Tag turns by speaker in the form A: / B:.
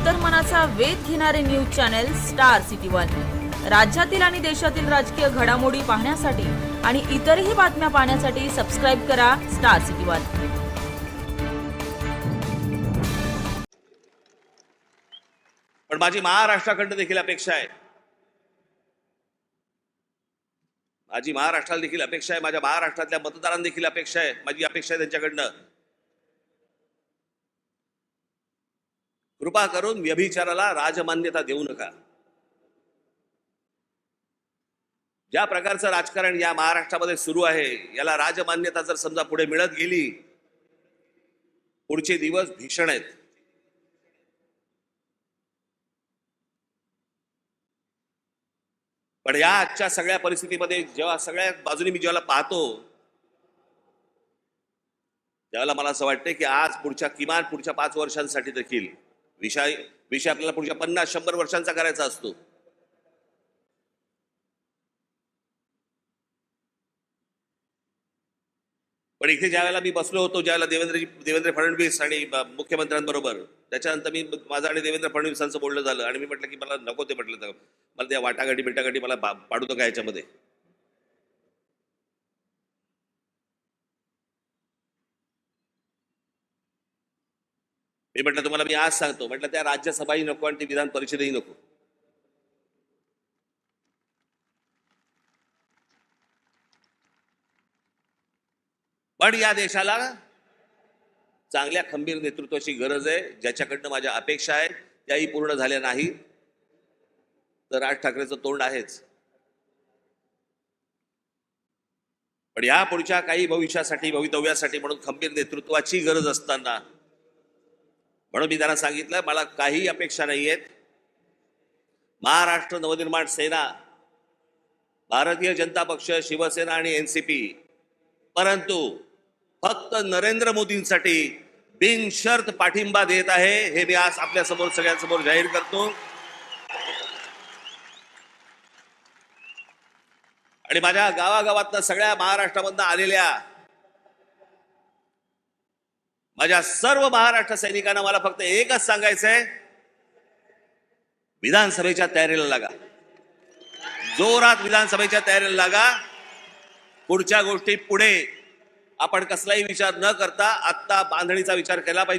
A: अंतर्मनाचा वेध घेणारे news channel star city one. राज्यातील आणि देशातील राजकीय घडामोडी पाहण्यासाठी आणि इतरही बातम्या पाहण्यासाठी सबस्क्राइब करा स्टार सिटी वन।
B: पण माझी महाराष्ट्राकडे देखील अपेक्षा आहे, माझी महाराष्ट्राला देखील अपेक्षा आहे, माझ्या महाराष्ट्रातल्या मतदारांना देखील अपेक्षा आहे, माझी अपेक्षा आहे त्यांच्याकडनं कृपा करून व्यभिचाराला राजमान्यता देऊ नका। ज्या प्रकारचं राजकारण या महाराष्ट्रामध्ये सुरू आहे याला राजमान्यता जर समजा पुढे मिळत गेली, पुढचे दिवस भीषण आहेत। पण या आजच्या सगळ्या परिस्थितीमध्ये जेव्हा सगळ्या बाजूने मी जेव्हा पाहतो त्यावेळेला मला असं वाटतं की आज किमान पुढच्या 5 वर्षांसाठी देखील विषय आपल्याला पुढच्या 50-100 वर्षांचा करायचा असतो। पण इथे ज्यावेळेला मी बसलो होतो, ज्यावेळेला देवेंद्र फडणवीस आणि मुख्यमंत्र्यांबरोबर, त्याच्यानंतर माझं आणि देवेंद्र फडणवीसांचं बोलणं झालं आणि मी म्हटलं की मला नको ते, म्हटलं तर मला त्या वाटाघाटी मला पाडू का याच्यामध्ये। मी म्हटलं तुम्हाला मी आज सांगतो, म्हटलं त्या राज्यसभाही नको आणि ती विधान परिषदही नको। पण या देशाला चांगल्या खंबीर नेतृत्वाची गरज आहे, ज्याच्याकडनं माझ्या अपेक्षा आहेत त्याही पूर्ण झाल्या नाही तर राज ठाकरेंचं तोंड आहेच। पण या पुढच्या काही भवितव्यासाठी म्हणून खंबीर नेतृत्वाची गरज असताना म्हणून मी त्यांना सांगितलं मला काही अपेक्षा नाहीयेत। महाराष्ट्र नवनिर्माण सेना, भारतीय जनता पक्ष, शिवसेना आणि एनसीपी, परंतु फक्त नरेंद्र मोदींसाठी बिनशर्त पाठिंबा देत आहे, हे मी आज आपल्या समोर सगळ्यांसमोर जाहीर करतो। आणि माझ्या गावागावातनं सगळ्या महाराष्ट्रामधनं आलेल्या माझ्या सर्व महाराष्ट्र सैनिकांना मला फक्त एकच सांगायचंय, विधानसभेच्या तयारीला लागा, जोरात विधानसभेच्या तयारीला लागा। पुढच्या गोष्टी पुढे आपण कसलाही विचार न करता आत्ता बांधणीचा विचार केला पाहिजे।